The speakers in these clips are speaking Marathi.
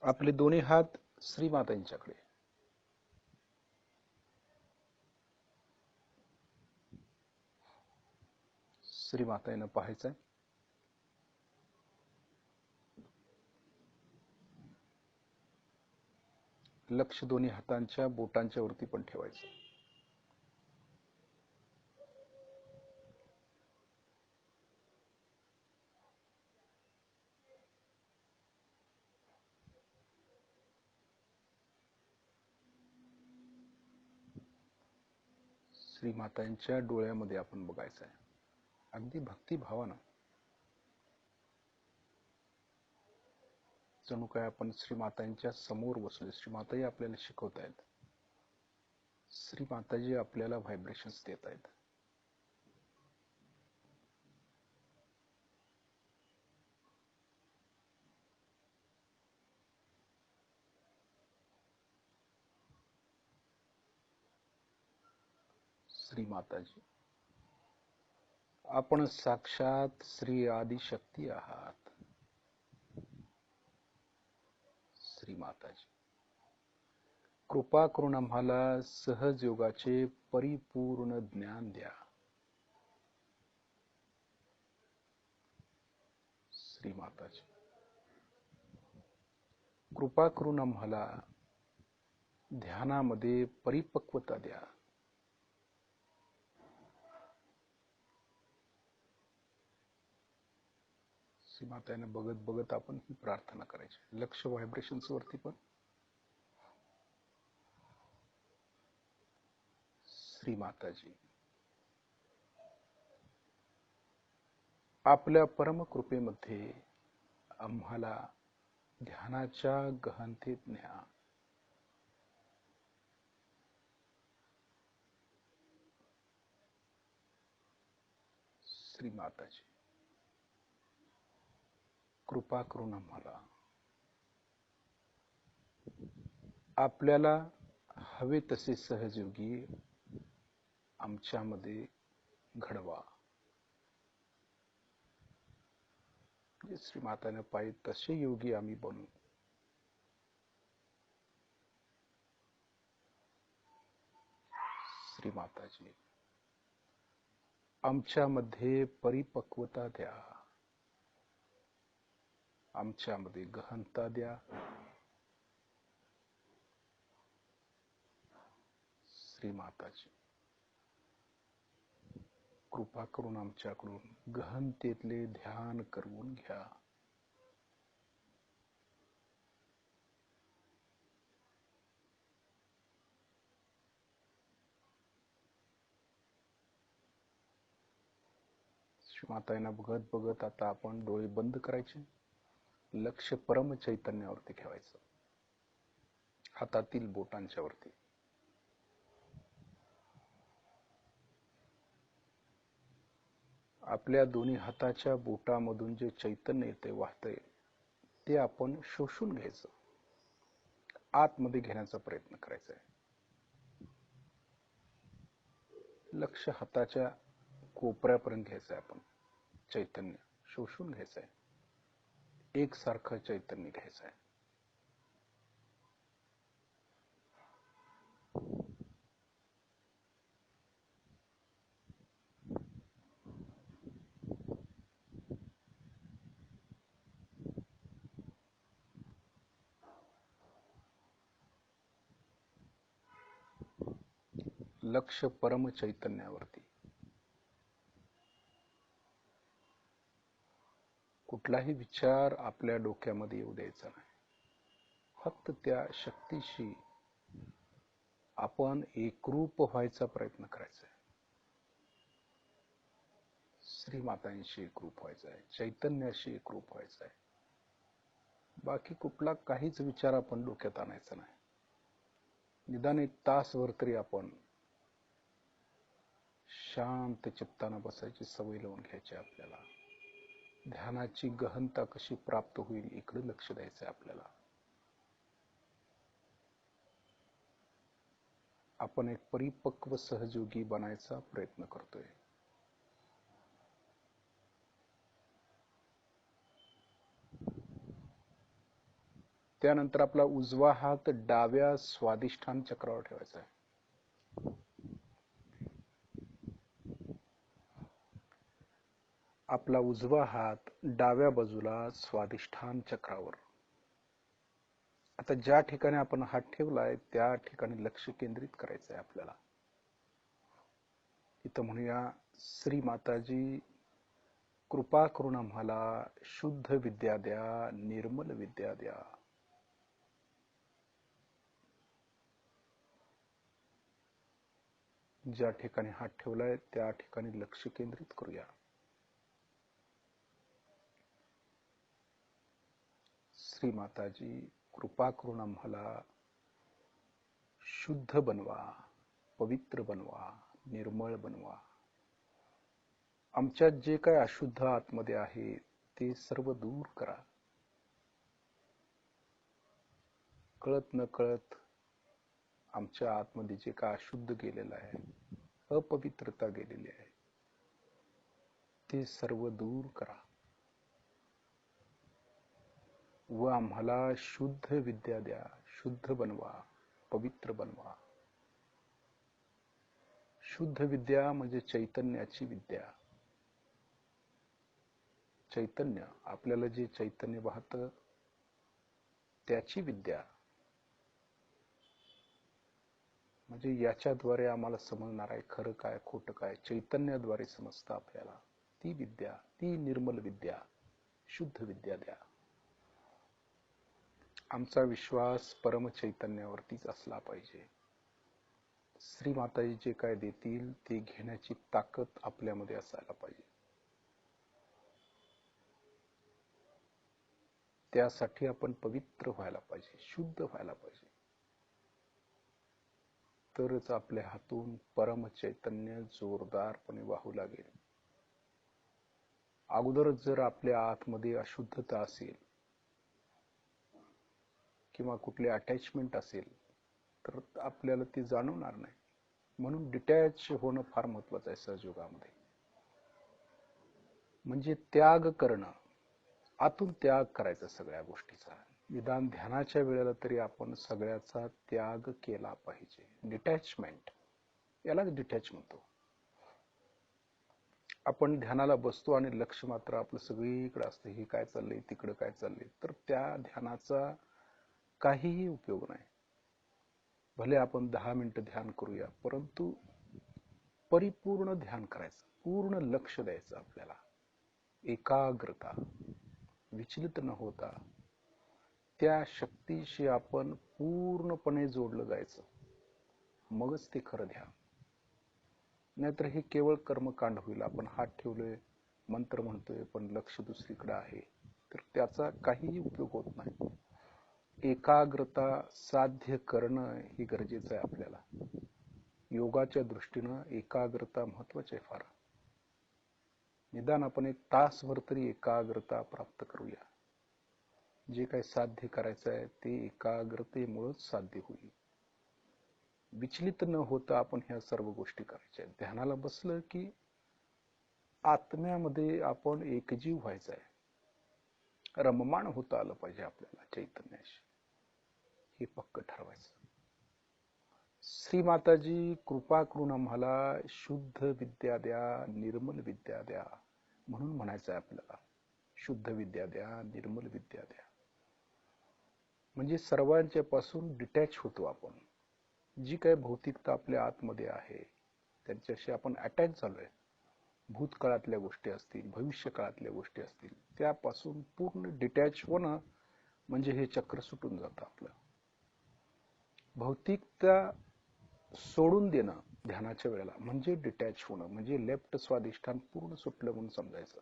आपले दोन्ही हात श्रीमातांच्याकडे. श्रीमातांना पाहायचंय. लक्ष दोन्ही हातांच्या बोटांच्या वरती पण ठेवायचं. श्रीमातांच्या डोळ्यामध्ये आपण बघायचं आहे, अगदी भक्तिभावानं. जणू काय आपण श्रीमातांच्या समोर बसलोय. श्रीमाताजी आपल्याला शिकवत आहेत. श्रीमाताजी आपल्याला व्हायब्रेशन्स देत आहेत. श्रीमाताजी, आपण साक्षात श्री आदिशक्ती आहात. श्रीमाताजी, कृपा करून आम्हाला सहज योगाचे परिपूर्ण ज्ञान द्या. श्रीमाताजी, कृपा करून आम्हाला ध्यानामध्ये परिपक्वता द्या. श्रीमातांना बघत बघत आपण ही प्रार्थना करायची. लक्ष व्हायब्रेशन्स वरती पण. श्रीमाताजी, आपल्या परमकृपेमध्ये आम्हाला ध्यानाच्या गहनतेत न्या. श्रीमाताजी, कृपा करून आम्हाला आपल्याला हवे तसे सहजयोगी आमच्यामध्ये घडवा. श्रीमातांना पाहिजे तसे योगी आम्ही बनू. श्रीमाताजी, आमच्यामध्ये परिपक्वता द्या. आमच्यामध्ये गहनता द्या. श्रीमाताजी, कृपा करून आमच्याकडून गहनतेतले ध्यान करवून घ्या. श्रीमातांना बघत बघत आता आपण डोळे बंद करायचे. लक्ष परम चैतन्यावरती ठेवायचं, हातातील बोटांच्या वरती. आपल्या दोन्ही हाताच्या बोटामधून जे चैतन्य येते, वाहते, ते आपण शोषून घ्यायचं. आतमध्ये घेण्याचा प्रयत्न करायचा आहे. लक्ष हाताच्या कोपऱ्यापर्यंत घ्यायचं आहे. आपण चैतन्य शोषून घ्यायचं आहे. एकसारखं चैतन्य घ्यायचं आहे. लक्ष परम चैतन्यावरती. कुठलाही विचार आपल्या डोक्यामध्ये येऊ द्यायचा नाही. फक्त त्या शक्तीशी आपण एकरूप व्हायचा प्रयत्न करायचा आहे. श्रीमातांशी एकरूप व्हायचं आहे. चैतन्याशी एकरूप व्हायचं आहे. बाकी कुठला काहीच विचार आपण डोक्यात आणायचा नाही. निदान 1 तासभर तरी आपण शांत चित्तानं बसायची सवय लावून घ्यायची. आपल्याला ध्यानाची गहनता कशी प्राप्त होईल इकडे लक्ष द्यायचं आहे. आपल्याला आपण एक परिपक्व सहयोगी बनायचा प्रयत्न करतोय. त्यानंतर आपला उजवा हात डाव्या स्वादिष्ठान चक्रावर ठेवायचा आहे. आपला उजवा हात डाव्या बाजूला स्वादिष्ठान चक्रावर. आता ज्या ठिकाणी आपण हात ठेवलाय त्या ठिकाणी लक्ष केंद्रित करायचं आहे आपल्याला. इथं म्हणूया, श्री माताजी कृपा करून आम्हाला शुद्ध विद्या द्या, निर्मल विद्या द्या. ज्या ठिकाणी हात ठेवलाय त्या ठिकाणी लक्ष केंद्रित करूया. श्री माताजी कृपा करून आम्हाला शुद्ध बनवा, पवित्र बनवा, निर्मळ बनवा. आमच्यात जे काय अशुद्ध आतमध्ये आहे ते सर्व दूर करा. कळत न कळत आमच्या आतमध्ये जे काय अशुद्ध गेलेलं आहे, अपवित्रता गेलेली आहे, ते सर्व दूर करा व आम्हाला शुद्ध विद्या द्या. शुद्ध बनवा, पवित्र बनवा. शुद्ध विद्या म्हणजे चैतन्याची विद्या. चैतन्य, आपल्याला जे चैतन्य वाहतं त्याची विद्या. म्हणजे याच्याद्वारे आम्हाला समजणार आहे खरं काय खोटं काय, चैतन्याद्वारे समजतं आपल्याला. ती विद्या, ती निर्मल विद्या, शुद्ध विद्या द्या. आमचा विश्वास परम चैतन्यावरतीच असला पाहिजे. श्री माताजी जे काय देतील ते घेण्याची ताकद आपल्यामध्ये असायला पाहिजे. त्यासाठी आपण पवित्र व्हायला पाहिजे, शुद्ध व्हायला पाहिजे. तरच आपल्या हातून परम चैतन्य जोरदारपणे वाहू लागेल. अगोदरच जर आपल्या आतमध्ये अशुद्धता असेल किंवा कुठले अटॅचमेंट असेल तर आपल्याला ती जाणवणार नाही. म्हणून डिटॅच होणं फार महत्वाचं आहे सहजयोगामध्ये. म्हणजे त्याग करणं, आतून त्याग करायचा सगळ्या गोष्टीचा. निदान ध्यानाच्या वेळेला तरी आपण सगळ्याचा त्याग केला पाहिजे. डिटॅचमेंट, यालाच डिटॅच म्हणतो. आपण ध्यानाला बसतो आणि लक्ष मात्र आपलं सगळीकडे असतं, हे काय चाललंय, तिकडं काय चाललंय, तर त्या ध्यानाचा काहीही उपयोग नाही. भले आपण 10 मिनिटं ध्यान करूया, परंतु परिपूर्ण ध्यान करायचं, पूर्ण लक्ष द्यायचं आपल्याला. एकाग्रता, विचलित न होता त्या शक्तीशी आपण पूर्णपणे जोडलं जायचं, मगच ते खरं ध्यान. नाहीतर हे केवळ कर्मकांड होईल. आपण हात ठेवलोय, मंत्र म्हणतोय, पण लक्ष दुसरीकडे आहे, तर त्याचा काहीही उपयोग होत नाही. एकाग्रता साध्य करणं हे गरजेचं आहे आपल्याला. योगाच्या दृष्टीनं एकाग्रता महत्वाची आहे फार. निदान आपण 1 तासभर तरी एकाग्रता प्राप्त करूया. जे काही साध्य करायचं आहे ते एकाग्रतेमुळेच साध्य होईल. विचलित न होता आपण ह्या सर्व गोष्टी करायच्या. ध्यानाला बसलं की आत्म्यामध्ये आपण एकजीव व्हायचं आहे, रममाण होता आलं पाहिजे आपल्याला चैतन्याशी. हे पक्क ठरवायचं. श्री माताजी कृपा करून आम्हाला शुद्ध विद्या द्या, निर्मल विद्या द्या, म्हणून म्हणायचं आहे आपल्याला. शुद्ध विद्या द्या, निर्मल विद्या द्या. म्हणजे सर्वांच्या पासून डिटॅच होतो आपण. जी काही भौतिकता आपल्या आतमध्ये आहे त्यांच्याशी आपण अटॅच झालोय. भूतकाळातल्या गोष्टी असतील, भविष्य काळातल्या गोष्टी असतील, त्यापासून पूर्ण डिटॅच होणं म्हणजे हे चक्र सुटून जातं आपलं. भौतिकता सोडून देणं ध्यानाच्या वेळेला म्हणजे डिटॅच होणं, म्हणजे लेफ्ट स्वादिष्ठान पूर्ण सुटलं म्हणून समजायचं.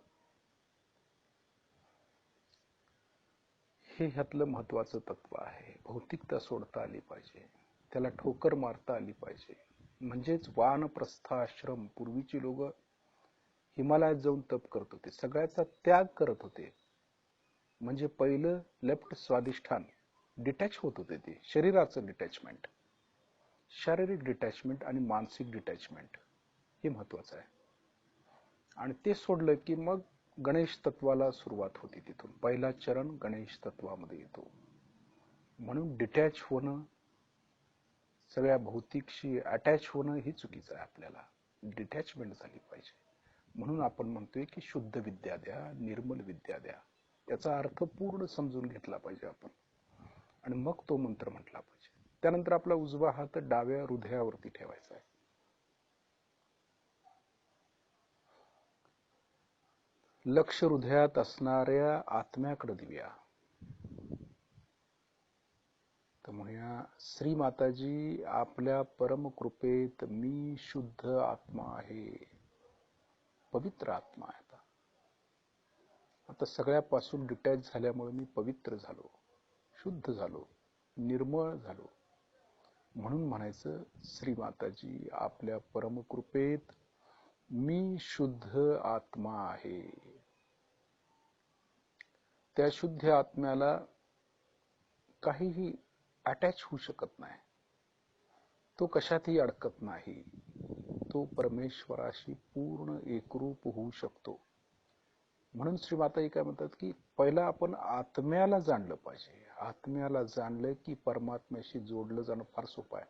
हे ह्यातलं महत्वाचं तत्व आहे. भौतिकता सोडता आली पाहिजे, त्याला ठोकर मारता आली पाहिजे. म्हणजेच वानप्रस्थाश्रम, पूर्वीची लोक हिमालयात जाऊन तप करत होते, सगळ्याचा त्याग करत होते. म्हणजे पहिलं लेफ्ट स्वादिष्ठान डिटॅच होत होते. ते शरीराचं डिटॅचमेंट, शारीरिक डिटॅचमेंट आणि मानसिक डिटॅचमेंट हे महत्वाचं आहे. आणि ते सोडलं की मग गणेश तत्वाला सुरुवात होती. तिथून पहिला चरण गणेश तत्वामध्ये येतो. म्हणून डिटॅच होणं, सगळ्या भौतिकशी अटॅच होणं ही चुकीचं आहे. आपल्याला डिटॅचमेंट झाली पाहिजे. म्हणून आपण म्हणतोय की शुद्ध विद्या द्या, निर्मल विद्या द्या. याचा अर्थ पूर्ण समजून घेतला पाहिजे आपण, आणि मग तो मंत्र म्हटला पाहिजे. त्यानंतर आपला उजवा हात डाव्या हृदयावरती ठेवायचा आहे. लक्ष हृदयात असणाऱ्या आत्म्याकडे देऊया. तर म्हणूया, श्री माताजी, आपल्या परम कृपेत मी शुद्ध आत्मा आहे, पवित्र आत्मा आहे. आता सगळ्यापासून डिटॅच झाल्यामुळे मी पवित्र झालो, शुद्ध झालो, निर्मळ झालो. म्हणून म्हणायचं, श्री माताजी, आपल्या परम कृपेत मी शुद्ध आत्मा आहे. त्या शुद्ध आत्म्याला काहीही अटॅच होऊ शकत नाही, तो कशातही अडकत नाही, तो परमेश्वराशी पूर्ण एकरूप होऊ शकतो. म्हणून श्री माताजी काय म्हणतात की पहिला आपण आत्म्याला जाणलं पाहिजे. आत्म्याला जाणलं की परमात्म्याशी जोडलं जाणं फार सोपं आहे,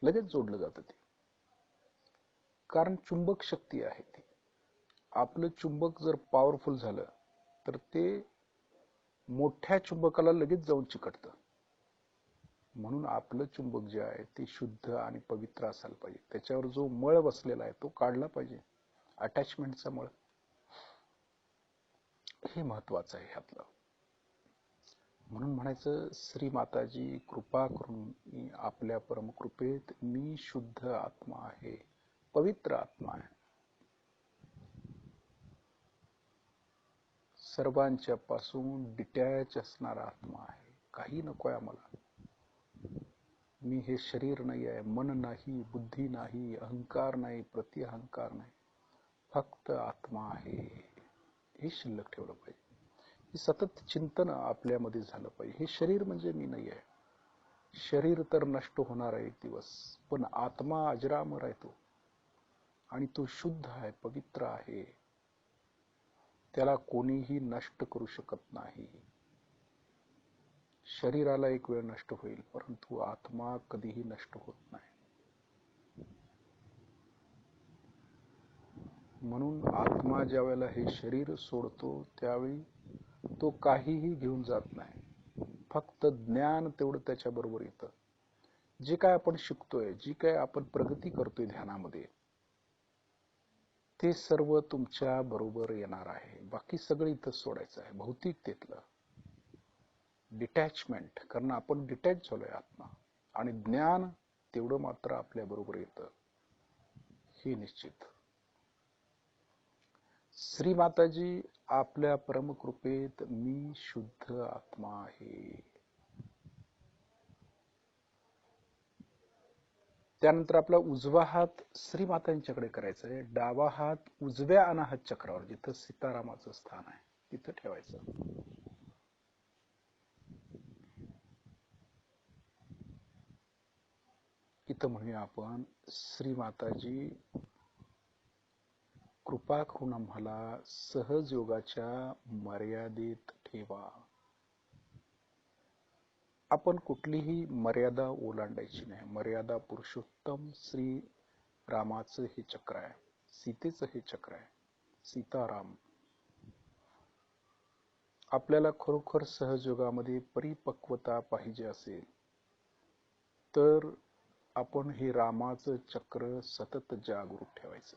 लगेच जोडलं जातं ते. कारण चुंबक शक्ती आहे ती. आपलं चुंबक जर पॉवरफुल झालं तर ते मोठ्या चुंबकाला लगेच जाऊन चिकटतं. म्हणून आपलं चुंबक जे आहे ते शुद्ध आणि पवित्र असायला पाहिजे. त्याच्यावर जो मळ बसलेला आहे तो काढला पाहिजे, अटॅचमेंटचा मळ. हे महत्वाचं आहे ह्यातलं. म्हणून म्हणायचं, श्री माताजी, कृपा करून आपल्या परमकृपेत मी शुद्ध आत्मा आहे, पवित्र आत्मा आहे, सर्वांच्या पासून डिटॅच असणारा आत्मा आहे. काही नको आहे आम्हाला. मी हे शरीर नाही आहे, मन नाही, बुद्धी नाही, अहंकार नाही, प्रतिअहंकार नाही, फक्त आत्मा आहे. हे शिल्लक ठेवलं पाहिजे. हे सतत चिंतन आपल्यामध्ये झालं पाहिजे. हे शरीर म्हणजे मी नाही आहे. शरीर तर नष्ट होणार आहे एक दिवस, पण आत्मा अजरामर आहे तो, आणि तो शुद्ध आहे, पवित्र आहे. त्याला कोणीही नष्ट करू शकत नाही. शरीराला एक वेळ नष्ट होईल, परंतु आत्मा कधीही नष्ट होत नाही. म्हणून आत्मा ज्या वेळेला हे शरीर सोडतो त्यावेळी तो काहीही घेऊन जात नाही, फक्त ज्ञान तेवढं त्याच्या बरोबर येतं. जे काय आपण शिकतोय, जी काय आपण प्रगती करतोय ध्यानामध्ये, ते सर्व तुमच्या बरोबर येणार आहे. बाकी सगळं इथं सोडायचं आहे, भौतिकतेतलं डिटॅचमेंट. कारण आपण डिटॅच झालोय आत्मा, आणि ज्ञान तेवढं मात्र आपल्या बरोबर येतं, हे निश्चित. श्री माताजी, आपल्या परमकृपेत मी शुद्ध आत्मा आहे. त्यानंतर आपला उजवा हात श्री मातांच्याकडे करायचा आहे. डावा हात उजव्या अनाहत चक्रावर, जिथं सीतारामाचं स्थान आहे, तिथं ठेवायचं. इथं म्हणूया आपण, श्री माताजी, कृपा करून आम्हाला सहज योगाच्या मर्यादेत ठेवा. आपण कुठलीही मर्यादा ओलांडायची नाही. मर्यादा पुरुषोत्तम श्री रामाचं हे चक्र आहे, सीतेचं हे चक्र आहे, सीताराम. आपल्याला खरोखर सहजयोगामध्ये परिपक्वता पाहिजे असेल तर आपण हे रामाचं चक्र सतत जागृत ठेवायचं.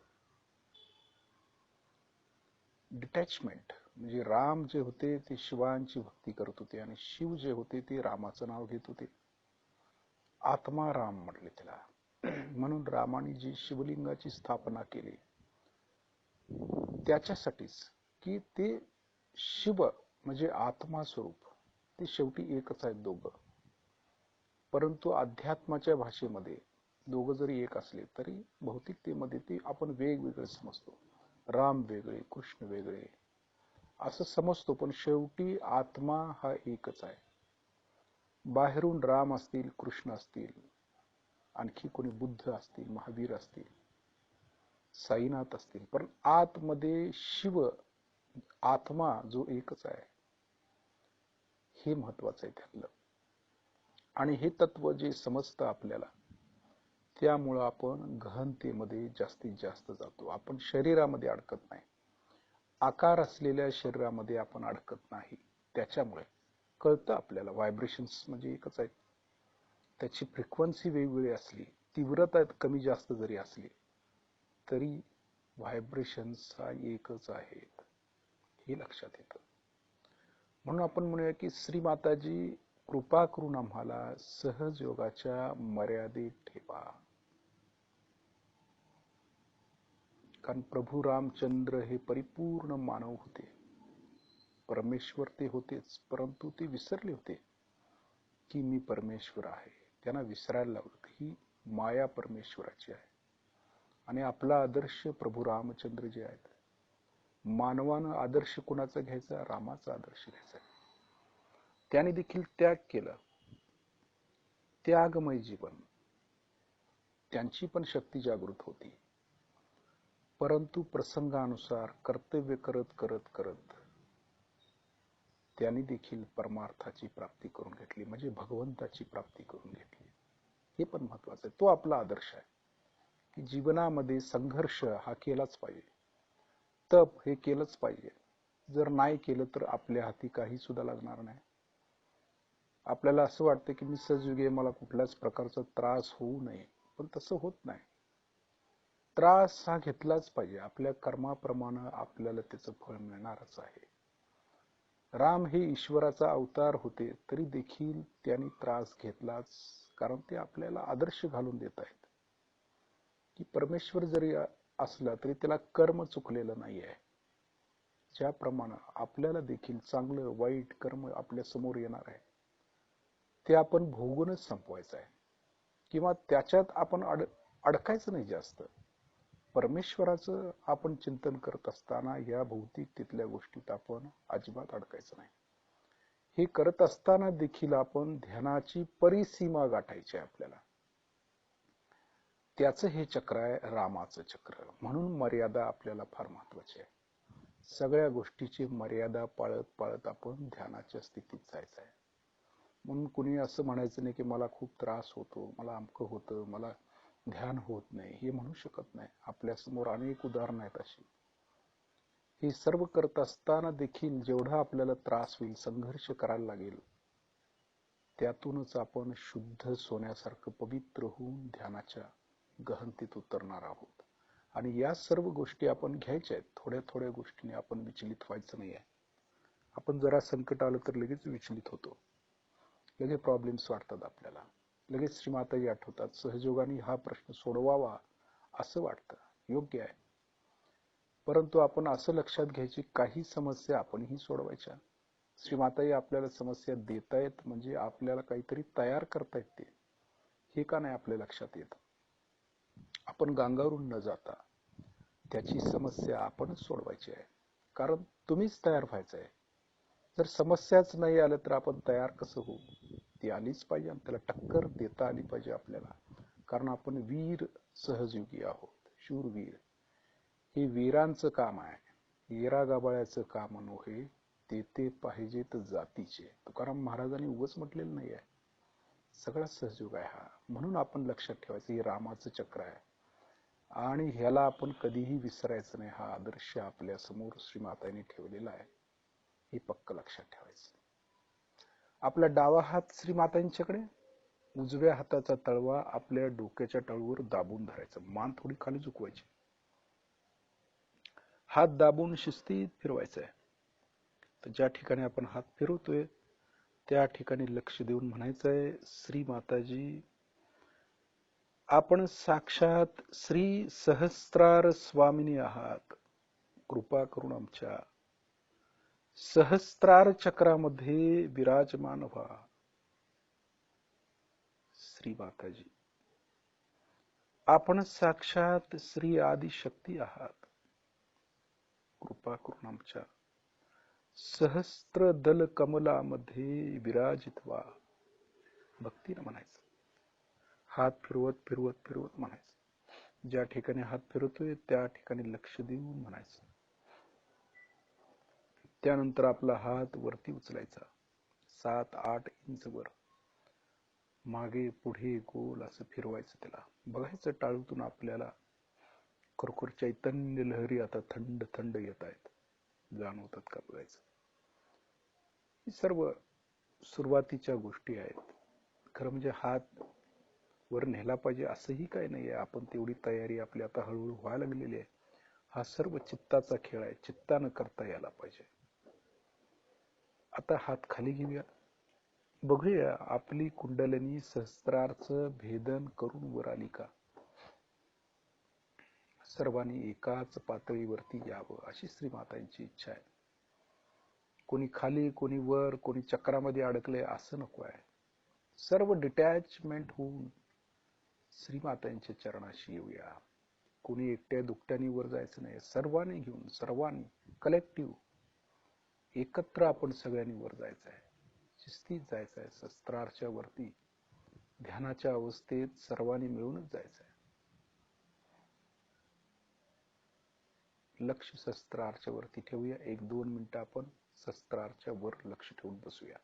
डिटॅचमेंट म्हणजे राम जे होते ते शिवांची भक्ती करत होते, आणि शिव जे होते ते रामाचं नाव घेत होते. आत्मा राम म्हटले त्याला. म्हणून रामाने जी शिवलिंगाची स्थापना केली त्याच्यासाठीच, की ते शिव म्हणजे आत्मा स्वरूप, ते शेवटी एकच आहेत दोघं. परंतु अध्यात्माच्या भाषेमध्ये दोघं जरी एक असले तरी भौतिकतेमध्ये ते आपण वेगवेगळे समजतो. राम वेगळे, कृष्ण वेगळे असं समजतो, पण शेवटी आत्मा हा एकच आहे. बाहेरून राम असतील, कृष्ण असतील, आणखी कोणी बुद्ध असतील, महावीर असतील, साईनाथ असतील, पण आतमध्ये शिव आत्मा जो एकच आहे, हे महत्वाचं आहे त्यातलं. आणि हे तत्व जे समजतं आपल्याला, त्यामुळं आपण गहनतेमध्ये जास्तीत जास्त जातो. आपण शरीरामध्ये अडकत नाही, आकार असलेल्या शरीरामध्ये आपण अडकत नाही. त्याच्यामुळे कळतं आपल्याला व्हायब्रेशन्स म्हणजे एकच आहे. त्याची फ्रिक्वेन्सी वेगवेगळी असली, तीव्रता कमी जास्त जरी असली, तरी व्हायब्रेशन्स हा एकच आहेत, हे लक्षात येतं. म्हणून आपण म्हणूया की श्री माताजी कृपा करून आम्हाला सहजयोगाच्या मर्यादेत ठेवा. कारण प्रभू रामचंद्र हे परिपूर्ण मानव होते, परमेश्वर ते होतेच, परंतु ते विसरले होते की मी परमेश्वर आहे. त्यांना विसरायला लावलं ही माया परमेश्वराची आहे. आणि आपला आदर्श प्रभू रामचंद्र जे आहेत. मानवानं आदर्श कुणाचा घ्यायचा? रामाचा आदर्श घ्यायचा. त्याने देखील त्याग केला, त्यागमय जीवन. त्यांची पण शक्ती जागृत होती, परंतु प्रसंगानुसार कर्तव्य करत करत करत त्यांनी देखील परमार्थाची प्राप्ती करून घेतली, म्हणजे भगवंताची प्राप्ती करून घेतली. हे पण महत्वाचं आहे. तो आपला आदर्श आहे की जीवनामध्ये संघर्ष हा केलाच पाहिजे, तप हे केलंच पाहिजे. जर नाही केलं तर आपल्या हाती काही सुद्धा लागणार नाही. आपल्याला असं वाटतं की मी सहजयोगी आहे, मला कुठल्याच प्रकारचा त्रास होऊ नये, पण तसं होत नाही. त्रास हा घेतलाच पाहिजे. आपल्या कर्माप्रमाणे आपल्याला त्याचं फळ मिळणारच आहे. राम हे ईश्वराचा अवतार होते, तरी देखील त्यांनी त्रास घेतलाच, कारण ते आपल्याला आदर्श घालून देत आहेत की परमेश्वर जरी असला तरी त्याला कर्म चुकलेलं नाही आहे. ज्याप्रमाणे आपल्याला देखील चांगलं वाईट कर्म आपल्या समोर येणार आहे, ते आपण भोगूनच संपवायचं आहे, किंवा त्याच्यात आपण अडकायचं नाही जास्त. परमेश्वराचं आपण चिंतन करत असताना या भौतिक तिथल्या गोष्टीत आपण अजिबात अडकायचं नाही. हे करत असताना देखील आपण ध्यानाची परिसीमा गाठायची आहे आपल्याला. त्याचं हे चक्र आहे, रामाचं चक्र. म्हणून मर्यादा आपल्याला फार महत्वाची आहे. सगळ्या गोष्टीची मर्यादा पाळत पाळत आपण ध्यानाच्या स्थितीत जायचं आहे. म्हणून कुणी असं म्हणायचं नाही की मला खूप त्रास होतो, मला अमकं होतं, मला ध्यान होत नाही, हे म्हणू शकत नाही. आपल्या समोर अनेक उदाहरणं आहेत अशी. हे सर्व करत असताना देखील जेवढा आपल्याला त्रास होईल, संघर्ष करायला लागेल, त्यातूनच आपण शुद्ध सोन्यासारखं पवित्र होऊन ध्यानाच्या गहनतेत उतरणार आहोत. आणि या सर्व गोष्टी आपण घ्यायच्या आहेत. थोड्या थोड्या गोष्टीने आपण विचलित व्हायचं नाही आहे. आपण जरा संकट आलं तर लगेच विचलित होतो, लगेच प्रॉब्लेम्स वाटतात आपल्याला, लगेच श्रीमाताजी आठवतात. सहजयोगाने हा प्रश्न सोडवावा असं वाटतं, योग्य आहे. परंतु आपण असं लक्षात घ्यायची, काही समस्या आपणही सोडवायच्या. श्रीमाताजी आपल्याला समस्या देतायत म्हणजे आपल्याला काहीतरी तयार करतायत ते, हे का नाही आपल्या लक्षात येत. आपण गांगावरून न जाता त्याची समस्या आपणच सोडवायची आहे, कारण तुम्हीच तयार व्हायचं आहे. जर समस्याच नाही आलं तर आपण तयार कसं होऊ? ती आलीच पाहिजे आणि त्याला टक्कर देता आली पाहिजे आपल्याला, कारण आपण वीर सहजयोगी आहोत, शूरवीर. हे वीरांचं काम आहे, येरा गाबाळ्याचं काम नव्हे, ते पाहिजेत जातीचे. तुकाराम महाराजांनी उगाच म्हटलेलं नाही आहे, सगळा सहजयोग आहे हा. म्हणून आपण लक्षात ठेवायचं, हे रामाचं चक्र आहे आणि ह्याला आपण कधीही विसरायचं नाही. हा आदर्श आपल्या समोर श्रीमातांनी ठेवलेला आहे, हे पक्क लक्षात ठेवायचं. आपला डावा हात श्रीमातांच्याकडे, उजव्या हाताचा तळवा आपल्या डोक्याच्या तळवर दाबून धरायचा, मान थोडी खाली झुकवायची, हात दाबून शिस्तीत फिरवायचा आहे. तर ज्या ठिकाणी आपण हात फिरवतोय त्या ठिकाणी लक्ष देऊन म्हणायचं आहे, श्री माताजी आपण साक्षात श्री सहस्त्रार स्वामिनी आहात, कृपा करून आमच्या सहस्त्रार चक्रामध्ये विराजमान व्हा. श्री माताजी आपण साक्षात श्री आदिशक्ती आहात, कृपा करून आमच्या सहस्त्र दल कमलामध्ये विराजित व्हा. भक्तीनं म्हणायचं, हात फिरवत फिरवत फिरवत म्हणायचं. ज्या ठिकाणी हात फिरवतोय त्या ठिकाणी लक्ष देऊन म्हणायचं. त्यानंतर आपला हात वरती उचलायचा, 7-8 इंच वर. मागे पुढे गोल असं फिरवायचं, त्याला बघायचं टाळूतून आपल्याला खरोखर चैतन्य लहरी आता थंड थंड येत आहेत, जाणवतात का बघायचं. ही सर्व सुरुवातीच्या गोष्टी आहेत. खरं म्हणजे हात वर नेला पाहिजे असंही काही नाहीये, आपण तेवढी तयारी आपली आता हळूहळू व्हायला लागलेली आहे. हा सर्व चित्ताचा खेळ आहे, चित्तानं करता यायला पाहिजे. आता हात खाली घेऊया, बघूया आपली कुंडलिनी सहस्त्रारचं भेदन करून वर आली का. सर्वांनी एकाच पातळीवरती यावं अशी श्रीमातांची इच्छा आहे. कोणी खाली, कोणी वर, कोणी चक्रामध्ये अडकले असं नको आहे. सर्व डिटॅचमेंट होऊन श्रीमातांच्या चरणाशी येऊया. कोणी एकट्या दुकट्याने वर जायचं नाही, सर्वांनी घेऊन, सर्वांनी कलेक्टिव्ह एकत्र आपण सगळ्यांनी वर जायचं आहे, शिस्तीत जायचं आहे. शस्त्रारच्या वरती ध्यानाच्या अवस्थेत सर्वांनी मिळूनच जायचं आहे. लक्ष शस्त्रारच्या वरती ठेवूया. 1-2 मिनिटं आपण शस्त्रारच्या वर लक्ष ठेवून बसूया.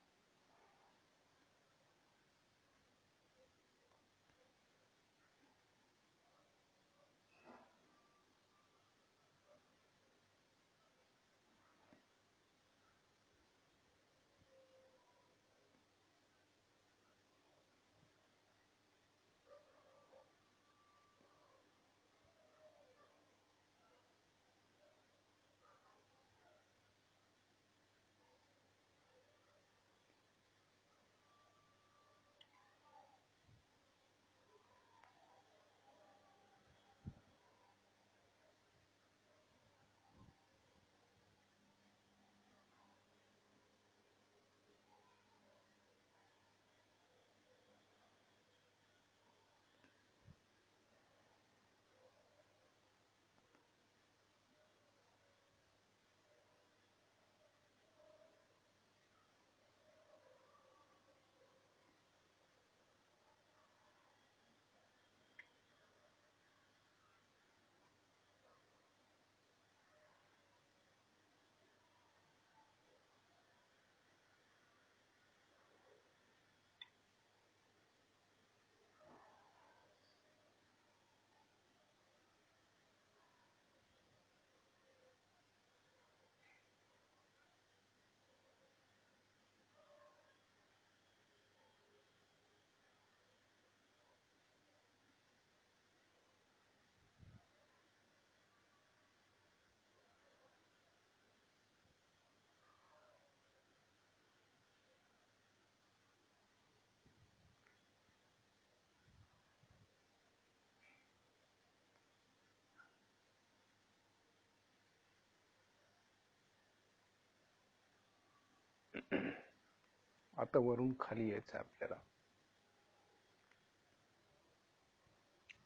आता वरून खाली यायचं आपल्याला,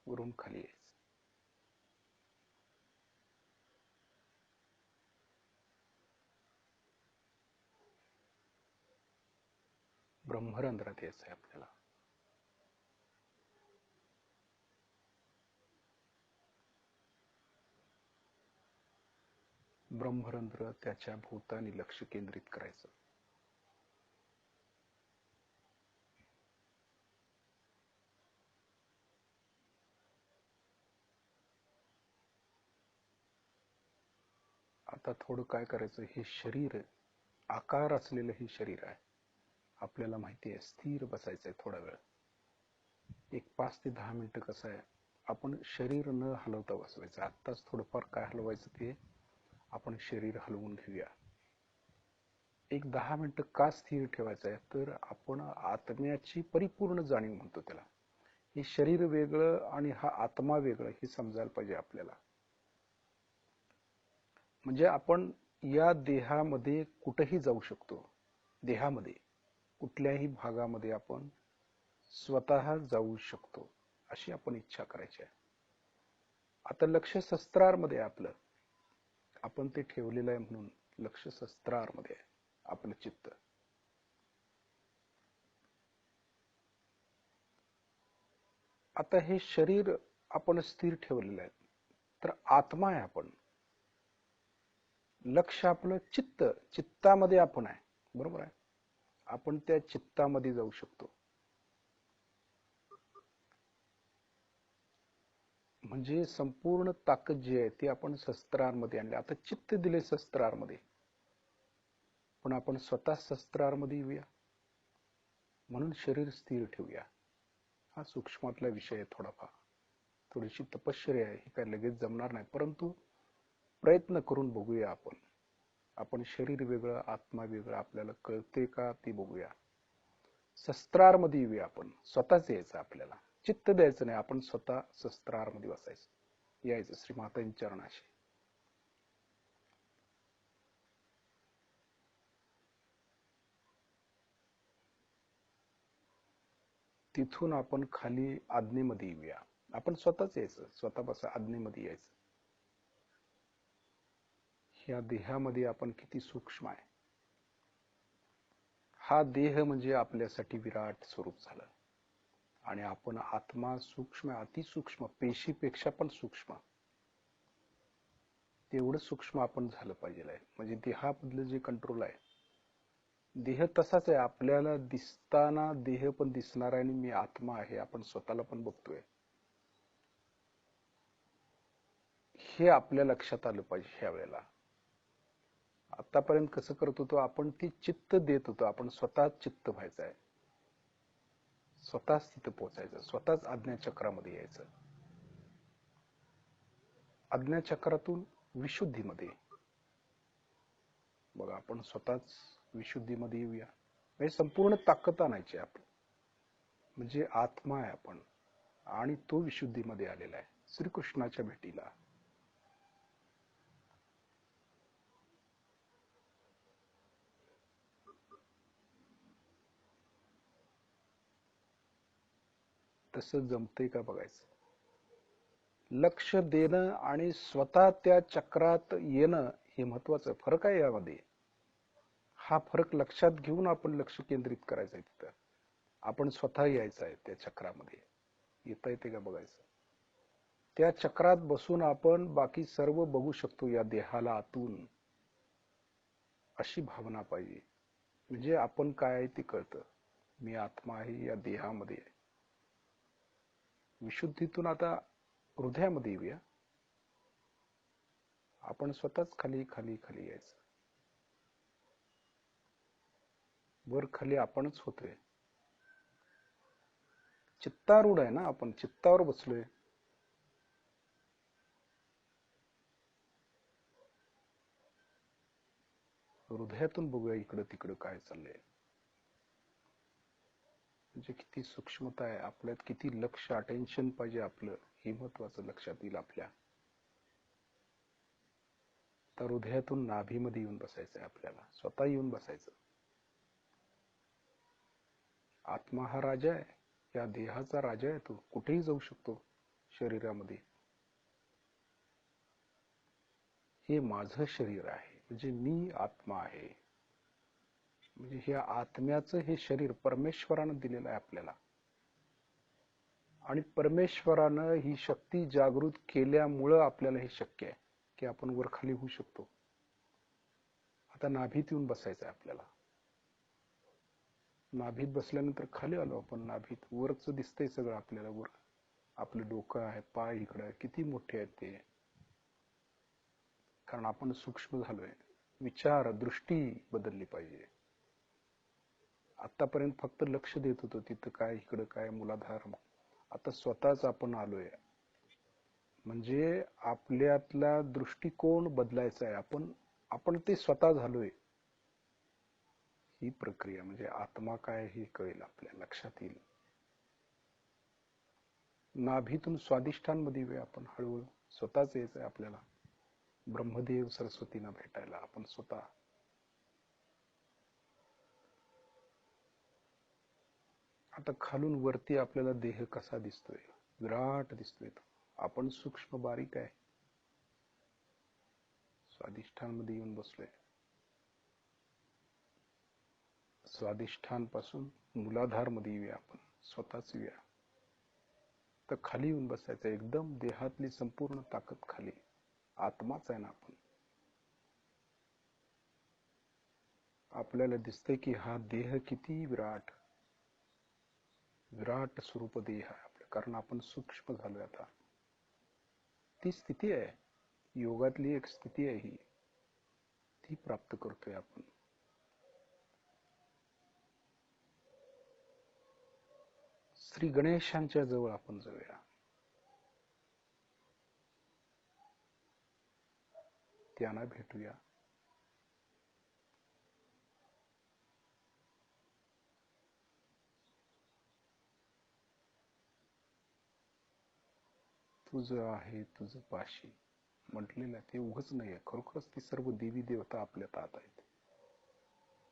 वरून खाली यायचं. ब्रह्मरंध्रात यायचं आहे आपल्याला. ब्रह्मरंध्र, त्याच्या भोवतानी लक्ष केंद्रित करायचं. आता थोडं काय करायचं, हे शरीर आकार असलेलं हे शरीर आहे, आपल्याला माहिती आहे. स्थिर बसायचं आहे थोडा वेळ, एक 5 ते 10 मिनिटं. कसं आहे, आपण शरीर न हलवता बसवायचं. आत्ताच थोडंफार काय हलवायचं ते आपण शरीर हलवून घेऊया. एक 10 मिनिटं का स्थिर ठेवायचं आहे, तर आपण आत्म्याची परिपूर्ण जाणीव म्हणतो त्याला. हे शरीर वेगळं आणि हा आत्मा वेगळं हे समजायला पाहिजे आपल्याला. म्हणजे आपण या देहामध्ये कुठेही जाऊ शकतो, देहामध्ये कुठल्याही भागामध्ये आपण स्वतः जाऊ शकतो, अशी आपण इच्छा करायची आहे. आता लक्ष शस्त्रारमध्ये आपलं, आपण ते ठेवलेलं आहे म्हणून लक्ष शस्त्रारमध्ये आहे आपलं चित्त. आता हे शरीर आपण स्थिर ठेवलेलं आहे, तर आत्मा आहे आपण. लक्ष आपलं चित्त, चित्तामध्ये आपण आहे, बरोबर आहे. आपण त्या चित्तामध्ये जाऊ शकतो. म्हणजे संपूर्ण ताकद जी आहे ती आपण शस्त्रांमध्ये आणली. आता चित्त दिले शस्त्रांमध्ये, पण आपण स्वतः शस्त्रांमध्ये येऊया, म्हणून शरीर स्थिर ठेवूया. हा सूक्ष्मातला विषय आहे. थोडाफार थोडीशी तपश्चर्या आहे, ही काय लगेच जमणार नाही, परंतु प्रयत्न करून बघूया. आपण शरीर वेगळं आत्मा वेगळं आपल्याला कळते का ते बघूया. शस्त्रांमध्ये येऊया. आपण स्वतःच यायचं, आपल्याला चित्त द्यायचं नाही, आपण स्वतः शस्त्रांमध्ये बसायचं, यायचं श्री मातांच्या चरणाशी. तिथून आपण खाली आज्ञेमध्ये येऊया. आपण स्वतःच यायचं, स्वतः बसा आज्ञेमध्ये यायचं. ह्या देहामध्ये आपण किती सूक्ष्म आहे. हा देह म्हणजे आपल्यासाठी विराट स्वरूप झालं, आणि आपण आत्मा सूक्ष्म, अतिसूक्ष्म, पेशीपेक्षा पण सूक्ष्म. तेवढं सूक्ष्म आपण झालं पाहिजे. म्हणजे देहाबद्दल जे कंट्रोल आहे, देह तसाच आहे, आपल्याला दिसताना देह पण दिसणार आहे, आणि मी आत्मा आहे आपण स्वतःला पण बघतोय, हे आपल्या लक्षात आलं पाहिजे. ह्या वेळेला आतापर्यंत कसं करत होतो आपण, ती चित्त देत होतो, आपण स्वतः चित्त व्हायचं आहे, स्वतःच तिथं पोहोचायचं, स्वतःच आज्ञाचक्रामध्ये यायचं. आज्ञाचक्रातून विशुद्धीमध्ये बघा, आपण स्वतःच विशुद्धीमध्ये येऊया. म्हणजे संपूर्ण ताकद आणायची आपण, म्हणजे आत्मा आहे आपण, आणि तो विशुद्धीमध्ये आलेला आहे श्रीकृष्णाच्या भेटीला. तसं जमतंय का बघायचं. लक्ष देणं आणि स्वतः त्या चक्रात येणं हे महत्वाचं. फरक आहे यामध्ये. हा फरक लक्षात घेऊन आपण लक्ष केंद्रित करायचं आहे. तिथं आपण स्वतः यायचं आहे त्या चक्रामध्ये. येता येते का बघायचं. त्या चक्रात बसून आपण बाकी सर्व बघू शकतो या देहाला आतून, अशी भावना पाहिजे. म्हणजे आपण काय आहे ते कळतं, मी आत्मा आहे या देहामध्ये. विशुद्धीतून आता हृदयामध्ये येऊया. आपण स्वतःच खाली खाली खाली यायचं. वर खाली आपणच होतोय. चित्तारूढ आहे ना आपण, चित्तावर बसलोय. हृदयातून बघूया इकडं तिकडं काय चाललंय. म्हणजे किती सूक्ष्मता आहे आपल्यात, किती लक्ष अटेन्शन पाहिजे आपलं, हे महत्वाचं लक्षात येईल आपल्या. तर हृदयातून नाभीमध्ये येऊन बसायचं आहे आपल्याला, स्वतः येऊन बसायचं. आत्मा हा राजा आहे, या देहाचा राजा आहे. तो कुठेही जाऊ शकतो शरीरामध्ये. हे माझं शरीर आहे, म्हणजे मी आत्मा आहे. म्हणजे ह्या आत्म्याचं हे शरीर परमेश्वरानं दिलेलं आहे आपल्याला, आणि परमेश्वरानं ही शक्ती जागृत केल्यामुळं आपल्याला हे शक्य आहे की आपण वर खाली होऊ शकतो. आता नाभीत येऊन बसायचं आहे आपल्याला. नाभीत बसल्यानंतर खाली आलो आपण. नाभीत वरच दिसतंय सगळं आपल्याला. वर आपलं डोकं आहे, पाय इकडं आहे, किती मोठे आहेत ते, कारण आपण सूक्ष्म झालोय. विचार दृष्टी बदलली पाहिजे. आतापर्यंत फक्त लक्ष देत होतो तिथं काय इकडं काय मूलाधार. आता स्वतःच आपण आलोय, म्हणजे आपल्यातला दृष्टिकोन बदलायचा आहे. आपण ते स्वतः झालोय. ही प्रक्रिया म्हणजे आत्मा काय हे कळेल, आपल्या लक्षात येईल. नाभीतून स्वादिष्ठान मध्ये येऊया आपण. हळूहळू स्वतःच यायचंय आपल्याला. ब्रह्मदेव सरस्वतींना भेटायला आपण स्वतः. आता खालून वरती आपल्याला देह कसा दिसतोय, विराट दिसतोय. आपण सूक्ष्म बारीक आहे. स्वादिष्ठान मध्ये येऊन बसलोय. स्वादिष्ठान पासून मूलाधार मध्ये येऊया आपण, स्वतःच येऊया. तर खाली येऊन बसायचं, एकदम देहातली संपूर्ण ताकद खाली. आत्माच आहे ना आपण. आपल्याला दिसतंय की हा देह किती विराट विराट स्वरूप देह आहे आपलं, कारण आपण सूक्ष्म झालोय आता. ती स्थिती आहे, योगातली एक स्थिती आहे ही, ती प्राप्त करतोय आपण. श्री गणेशांच्या जवळ आपण जाऊया. त्यांना भेटूया. तुझं आहे तुझं पाशी म्हटलेलं ते उगच नाहीये, खरोखरच ती सर्व देवी देवता आपल्या तात आहेत.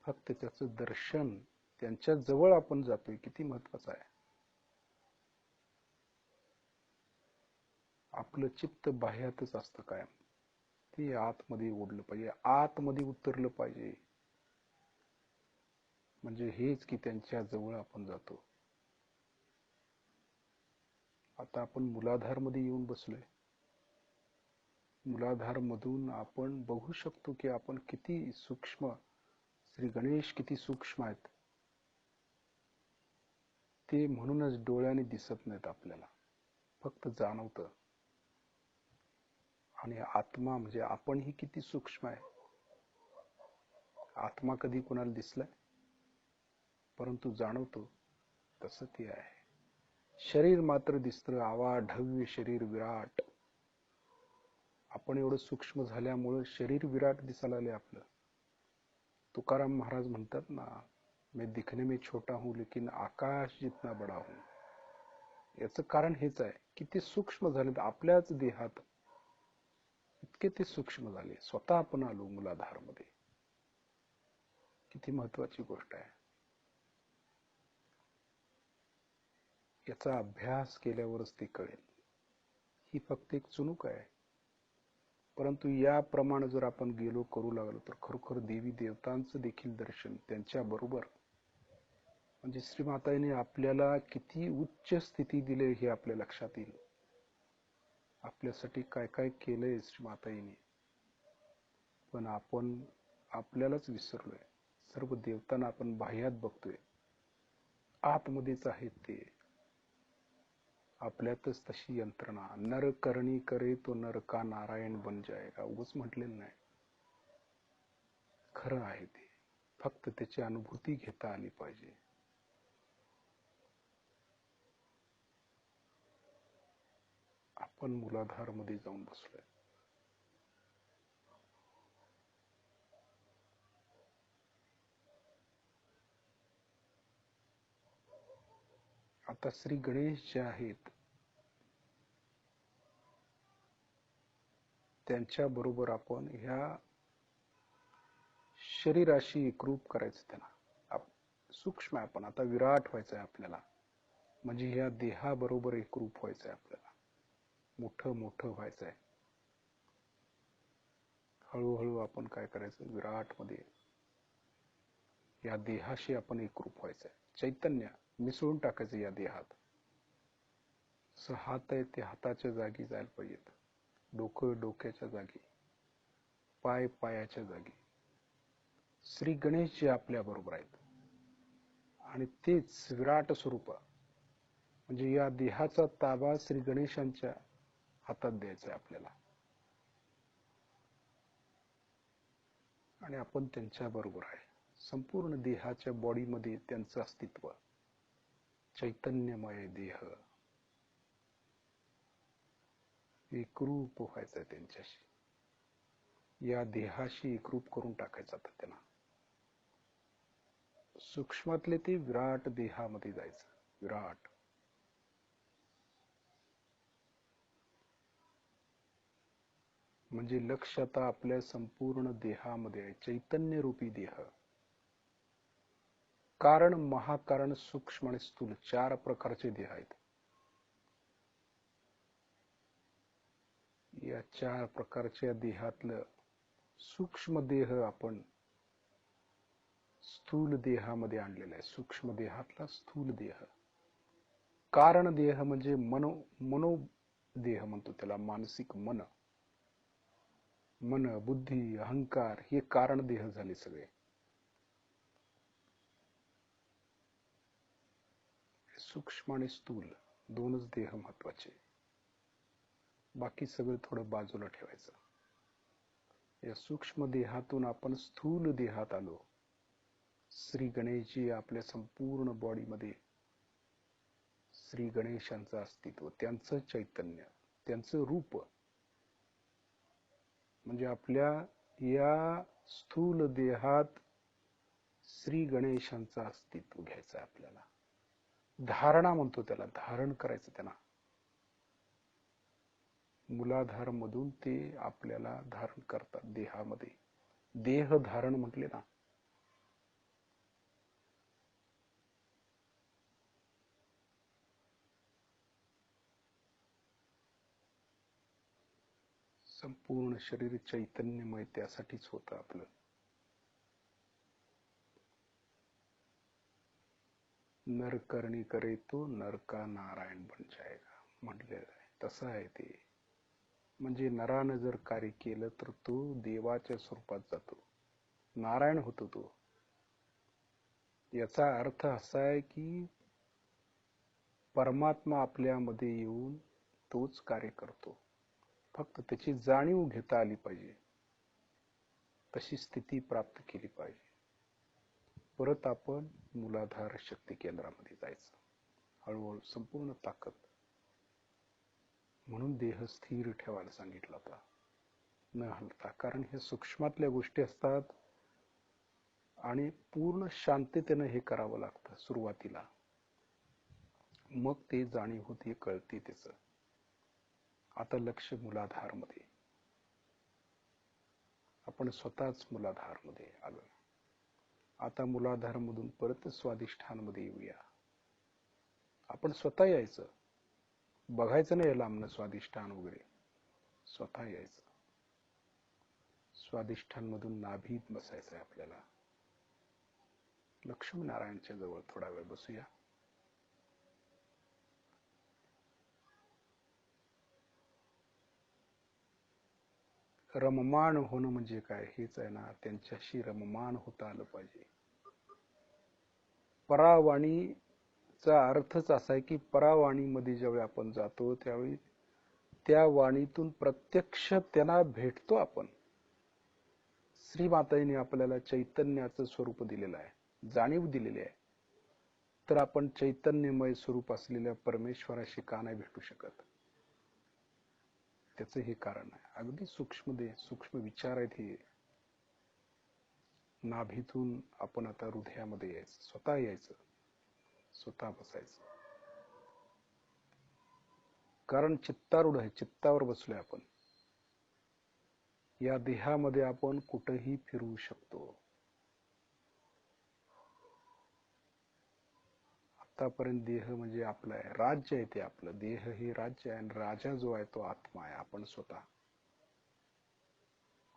फक्त त्याचं दर्शन, त्यांच्या जवळ आपण जातोय, किती महत्वाचं आहे. आपलं चित्त बाह्यातच असतं कायम, ते आतमध्ये ओढलं पाहिजे, आतमध्ये उतरलं पाहिजे. म्हणजे हेच की त्यांच्या जवळ आपण जातो. आता आपण मुलाधार मध्ये येऊन बसलोय. मुलाधार मधून आपण बघू शकतो की आपण किती सूक्ष्म, श्री गणेश किती सूक्ष्म आहेत. ते म्हणूनच डोळ्याने दिसत नाहीत आपल्याला, फक्त जाणवतं. आणि आत्मा म्हणजे आपणही किती सूक्ष्म आहे. आत्मा कधी कोणाला दिसलाय? परंतु जाणवतो तसं ते आहे. शरीर मात्र दिसतं, आवाढव्य शरीर विराट. आपण एवढं सूक्ष्म झाल्यामुळं शरीर विराट दिसायला लागले आपलं. तुकाराम महाराज म्हणतात ना, मैं दिखने में छोटा हूं लेकिन आकाश जितना बड़ा हूं. याचं कारण हेच आहे की ते सूक्ष्म झाले आपल्याच देहात, इतके ते सूक्ष्म झाले. स्वतः आपण आलो मुलाधार मध्ये. किती महत्वाची गोष्ट आहे. याचा अभ्यास केल्यावरच ते कळेल. ही फक्त एक चुणूक आहे, परंतु याप्रमाणे जर आपण गेलो, करू लागलो तर खरोखर देवी देवतांचं देखील दर्शन त्यांच्या बरोबर. म्हणजे श्रीमाताईने आपल्याला किती उच्च स्थिती दिली हे आपल्या लक्षात येईल. आपल्यासाठी काय काय केलंय श्रीमाताईने, पण आपण आपल्यालाच विसरलोय. सर्व देवतांना आपण बाह्यात बघतोय, आतमध्येच आहेत ते. आपल्यातच तशी यंत्रणा. नर करणी करे तो नर का नारायण बन जाएगा, उगाच म्हटलेलं नाही, खरं आहे ते. फक्त त्याची अनुभूती घेता आली पाहिजे. आपण मुलाधार मध्ये जाऊन बसलोय. आता श्री गणेश जे आहेत, त्यांच्या बरोबर आपण ह्या शरीराशी एकरूप करायचं. त्यांना सूक्ष्म आहे, आपण आता विराट व्हायचंय आपल्याला. म्हणजे ह्या देहाबरोबर एकरूप व्हायचंय आपल्याला, मोठं मोठं व्हायचंय. हळूहळू आपण काय करायचं, विराट मध्ये या देहाशी आपण एकरूप व्हायचंय. चैतन्य मिसळून टाकायचं या देहात. हात आहे ते हाताच्या जागी जायला पाहिजेत, डोकं डोक्याच्या जागी, पाय पायाच्या जागी. श्री गणेश जे आपल्या बरोबर आहेत आणि तेच विराट स्वरूप. म्हणजे या देहाचा ताबा श्री गणेशांच्या हातात द्यायचा आहे आपल्याला, आणि आपण त्यांच्या बरोबर आहे. संपूर्ण देहाच्या बॉडीमध्ये त्यांचं अस्तित्व, चैतन्यमय देह, एकरूप व्हायचं आहे त्यांच्याशी. या देहाशी एकरूप करून टाकायचं आता त्यांना. सूक्ष्मातले ते विराट देहामध्ये जायचं. विराट म्हणजे लक्ष आता आपल्या संपूर्ण देहामध्ये आहे, चैतन्य रूपी देह. कारण, महाकारण, सूक्ष्म आणि स्थूल 4 प्रकारचे देह आहेत. या 4 प्रकारच्या देहातलं सूक्ष्म देह आपण स्थूल देहामध्ये आणलेला आहे. सूक्ष्म देहातला स्थूल देह. कारण देह म्हणजे मनो देह म्हणतो त्याला, मानसिक मन. मन, बुद्धी, अहंकार हे कारण देह झाले सगळे. सूक्ष्म आणि स्थूल दोनच देह महत्वाचे. बाकी सगळं थोडं बाजूला ठेवायचं. या सूक्ष्म देहातून आपण स्थूल देहात आलो. श्री गणेशजी आपल्या संपूर्ण बॉडीमध्ये, श्री गणेशांचं अस्तित्व, त्यांचं चैतन्य, त्यांचं रूप, म्हणजे आपल्या या स्थूल देहात श्री गणेशांचं अस्तित्व घ्यायचं आपल्याला. धारणा म्हणतो त्याला, धारण करायचं त्यांना. मूलाधार मधून ते आपल्याला धारण करतात देहामध्ये. देह धारण म्हटले ना. संपूर्ण शरीर चैतन्यमय त्यासाठीच होतं आपलं. नर करणी करे तो नर का नारायण बन जाएगा म्हटलेलं आहे. तसं आहे ते. म्हणजे नरानं जर कार्य केलं तर तो देवाच्या स्वरूपात जातो, नारायण होतो तो. याचा अर्थ असा आहे की परमात्मा आपल्यामध्ये येऊन तोच कार्य करतो. फक्त त्याची जाणीव घेता आली पाहिजे, तशी स्थिती प्राप्त केली पाहिजे. परत आपण मूलाधार शक्ती केंद्रामध्ये जायचं, हळूहळू संपूर्ण ताकद. म्हणून देह स्थिर ठेवायला सांगितला होता, न हलता. कारण हे सूक्ष्मातल्या गोष्टी असतात आणि पूर्ण शांततेनं हे करावं लागतं सुरुवातीला. मग ते जाणीव होती, कळते त्याचं. आता लक्ष मूलाधार मध्ये. आपण स्वतःच मूलाधार मध्ये आलोय. आता मूलाधार मधून परत स्वाधिष्ठान मध्ये येऊया. आपण स्वतः यायचं, बघायचं नाही लांबनं स्वाधिष्ठान वगैरे, स्वतः यायचं. स्वाधिष्ठान मधून नाभीत बसायचंय आपल्याला. लक्ष्मीनारायणच्या जवळ थोडा वेळ बसूया. रममाण होणं म्हणजे काय? हेच आहे ना, त्यांच्याशी रममाण होता आलं पाहिजे. परावाणीचा अर्थच असा आहे की परावाणीमध्ये ज्यावेळी आपण जातो त्यावेळी त्या वाणीतून प्रत्यक्ष त्यांना भेटतो आपण. श्रीमाताईने आपल्याला चैतन्याचं स्वरूप दिलेलं आहे, जाणीव दिलेली आहे. तर आपण चैतन्यमय स्वरूप असलेल्या परमेश्वराशी का नाही भेटू शकत? त्याचं हे कारण आहे. अगदी सूक्ष्म विचार आहेत हे. नाभीतून आपण आता हृदयामध्ये यायचं, स्वतः यायचं, स्वतः बसायचं. कारण चित्तारूढ आहे, चित्तावर बसलोय आपण. या देहामध्ये आपण कुठेही फिरू शकतो. आतापर्यंत देह म्हणजे आपलं आहे, राज्य आहे ते आपलं. देह हे राज्य आहे आणि राजा जो आहे तो आत्मा आहे, आपण स्वतः.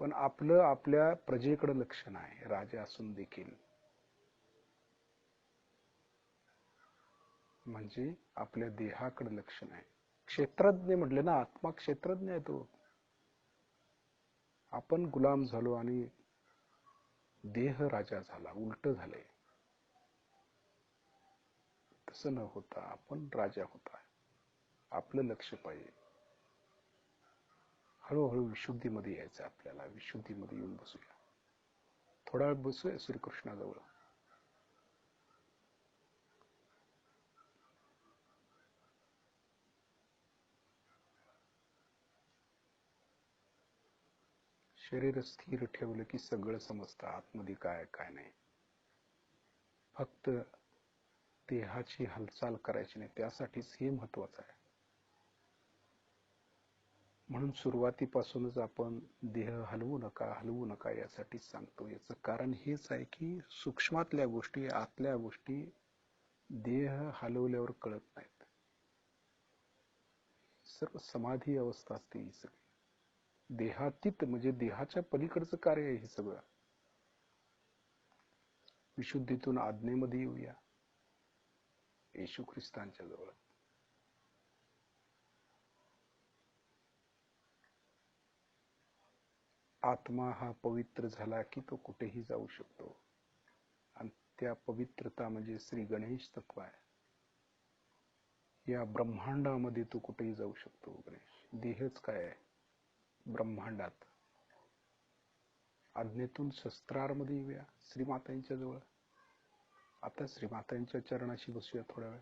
पण आपलं आपल्या प्रजेकडे लक्ष नाही, राजा असून देखील. म्हणजे आपल्या देहाकडे लक्ष नाही. क्षेत्रज्ञ म्हटले ना, आत्मा क्षेत्रज्ञ आहे तो. आपण गुलाम झालो आणि देह राजा झाला, उलट झाले. तसं न होता आपण राजा होता. आपलं लक्ष पाहिजे. हळूहळू विशुद्धीमध्ये यायचं आपल्याला. विशुद्धीमध्ये येऊन बसूया, थोडा वेळ बसूया श्रीकृष्णाजवळ. शरीर स्थिर ठेवलं की सगळं समजतं, आतमध्ये काय काय नाही. फक्त देहाची हालचाल करायची नाही, त्यासाठीच हे महत्वाचं आहे. म्हणून सुरुवातीपासूनच आपण देह हलवू नका यासाठीच सांगतो. याचं कारण हेच आहे की सूक्ष्मातल्या गोष्टी, आतल्या गोष्टी देह हलवल्यावर कळत नाहीत. सर्व समाधी अवस्था असते ही सगळी. देहातीत म्हणजे देहाच्या पलीकडचं कार्य आहे हे सगळं. विशुद्धीतून आज्ञेमध्ये येऊया, येशू ख्रिस्तांच्या जवळ. आत्मा हा पवित्र झाला की तो कुठेही जाऊ शकतो. आणि त्या पवित्रता म्हणजे श्री गणेश तत्व आहे. या ब्रह्मांडामध्ये तू कुठेही जाऊ शकतो गणेश. देहच काय आहे ब्रह्मांडात. आज्ञेतून शस्त्रारमध्ये येऊया श्रीमातांच्या जवळ. आता श्रीमातांच्या चरणाशी बसूया थोड्या वेळ.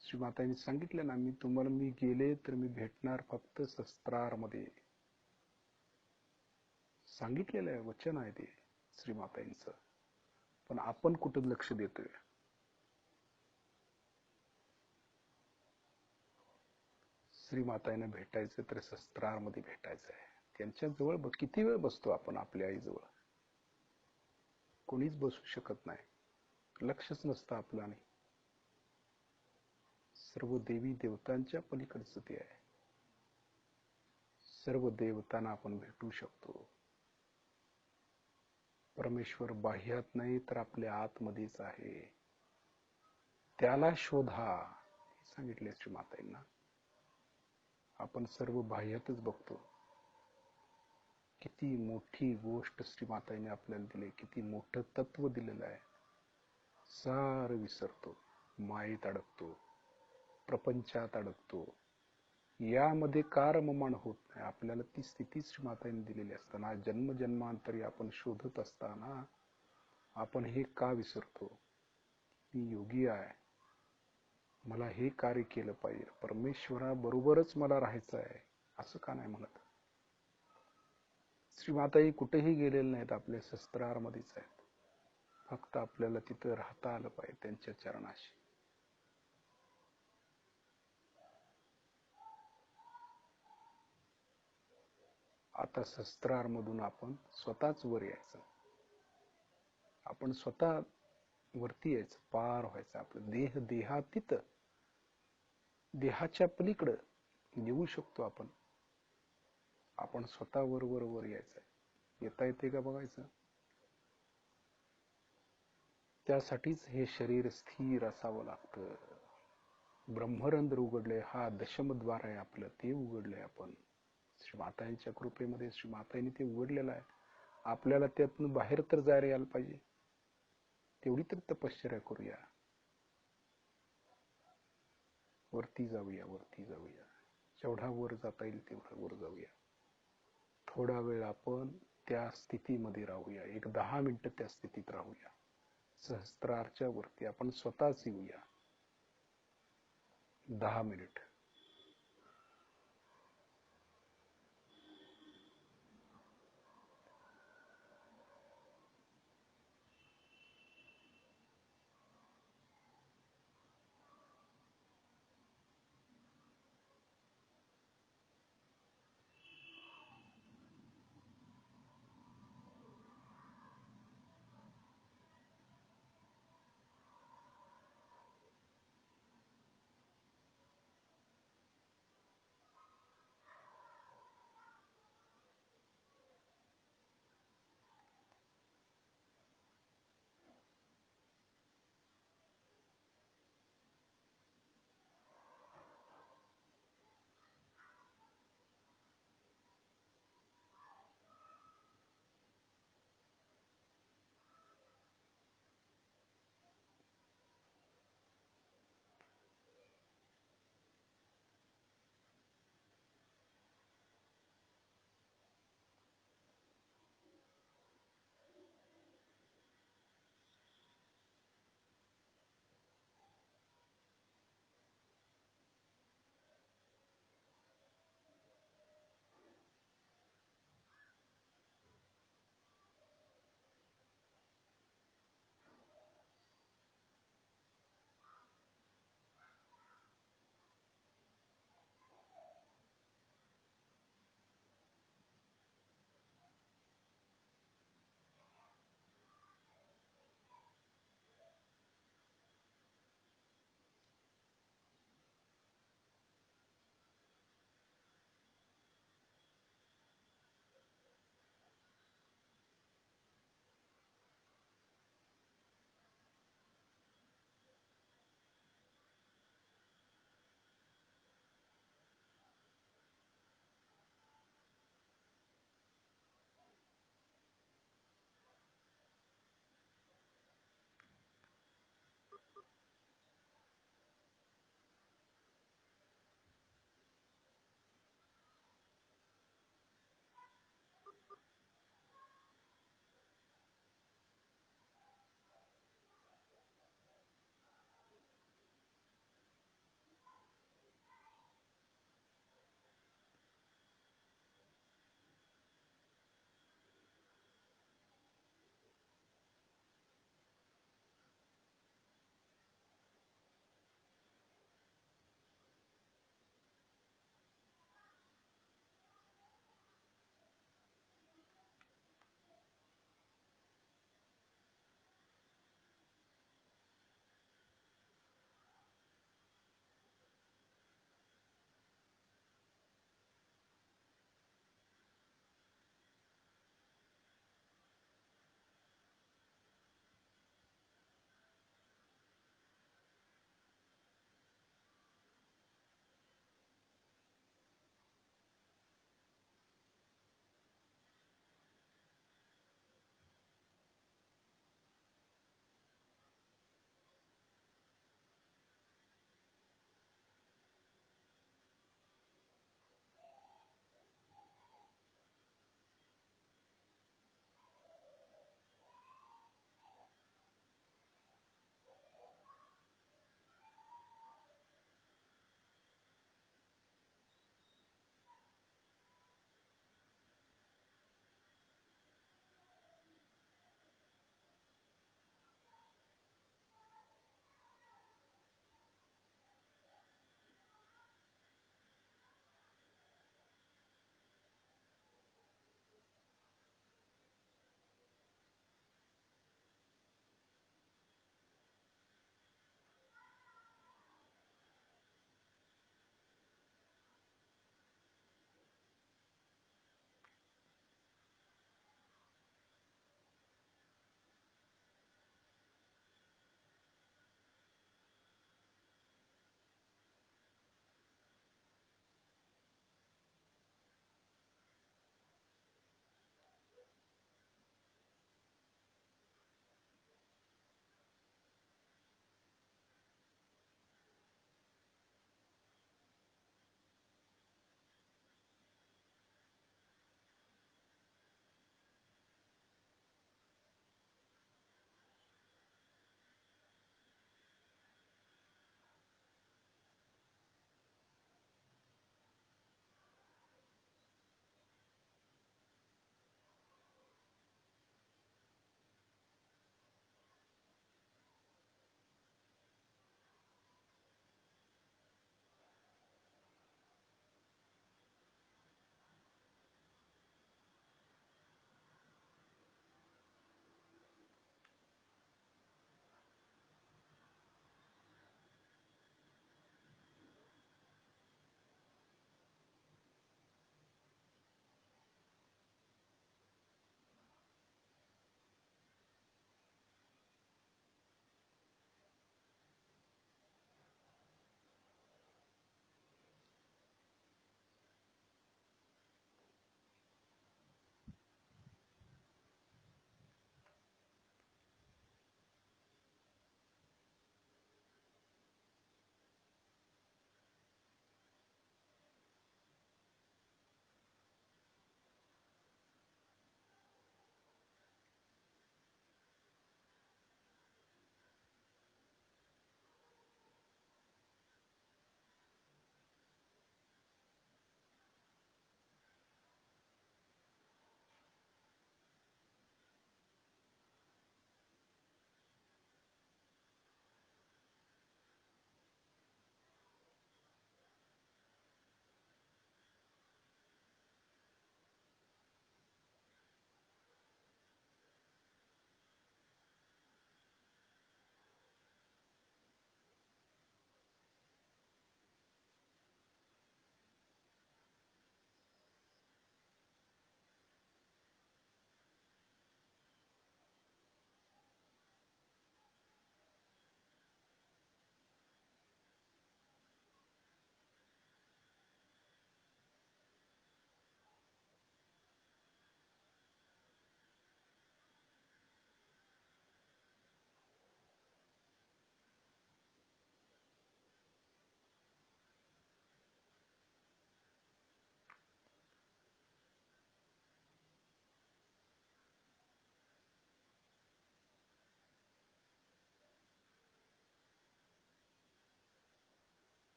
श्रीमातांनी सांगितलं ना, मी गेले तर मी भेटणार फक्त शस्त्रारमध्ये. सांगितलेलं आहे, वचन आहे ते श्रीमातांचं. पण आपण कुठं लक्ष देतोय? श्रीमातांना भेटायचं तर शस्त्रारमध्ये भेटायचं आहे. त्यांच्या जवळ किती वेळ बसतो आपण आपल्या आईजवळ? कोणीच बसू शकत नाही. लक्षच नसतं आपलं. आणि सर्व देवी देवतांच्या पलीकडचं ते आहे. सर्व देवतांना आपण भेटू शकतो. परमेश्वर बाह्यात नाही तर आपल्या आतमध्येच आहे. त्याला शोधा सांगितले श्रीमातांना. आपण सर्व बाह्यातच बघतो. किती मोठी गोष्ट श्रीमातांनी आपल्याला दिली, किती मोठं तत्व दिलेलं आहे. सारं विसरतो, मायेत अडकतो, प्रपंचात अडकतो. यामध्ये का रममाण होत नाही? आपल्याला ती स्थिती श्रीमातांनी दिलेली असताना, जन्मजन्मांतरी आपण शोधत असताना आपण हे का विसरतो? मी योगी आहे, मला हे कार्य केलं पाहिजे, परमेश्वराबरोबरच मला राहायचं आहे, असं का नाही म्हणत? श्रीमाताई कुठेही गेलेले नाहीत, आपल्या शस्त्रारमध्येच आहेत. फक्त आपल्याला तिथं राहता आलं पाहिजे त्यांच्या चरणाशी. आता शस्त्रारमधून आपण स्वतःच वर यायचं. आपण स्वतः वरती यायचं, पार व्हायचं. आपलं देहातीत, देहाच्या पलीकडं येऊ शकतो आपण. आपण स्वतः वर यायचं. येता येते का बघायचं. त्यासाठीच हे शरीर स्थिर असावं लागतं. ब्रह्मरंध्र उघडले, हा दशमद्वार आहे आपलं, ते उघडलंय आपण श्रीमातांच्या कृपेमध्ये. श्रीमातांनी ते उघडलेलं आहे. आपल्याला त्यातून बाहेर तर जायला यायला पाहिजे. तेवढी तर तपश्चर्या करूया. वरती जाऊया, वरती जाऊया. जेवढा वर जाता येईल तेवढा वर जाऊया. थोडा वेळ आपण त्या स्थितीमध्ये राहूया. 10 मिनिटं त्या स्थितीत राहूया. सहस्त्रारच्या वरती आपण स्वतःच येऊया. 10 मिनिट.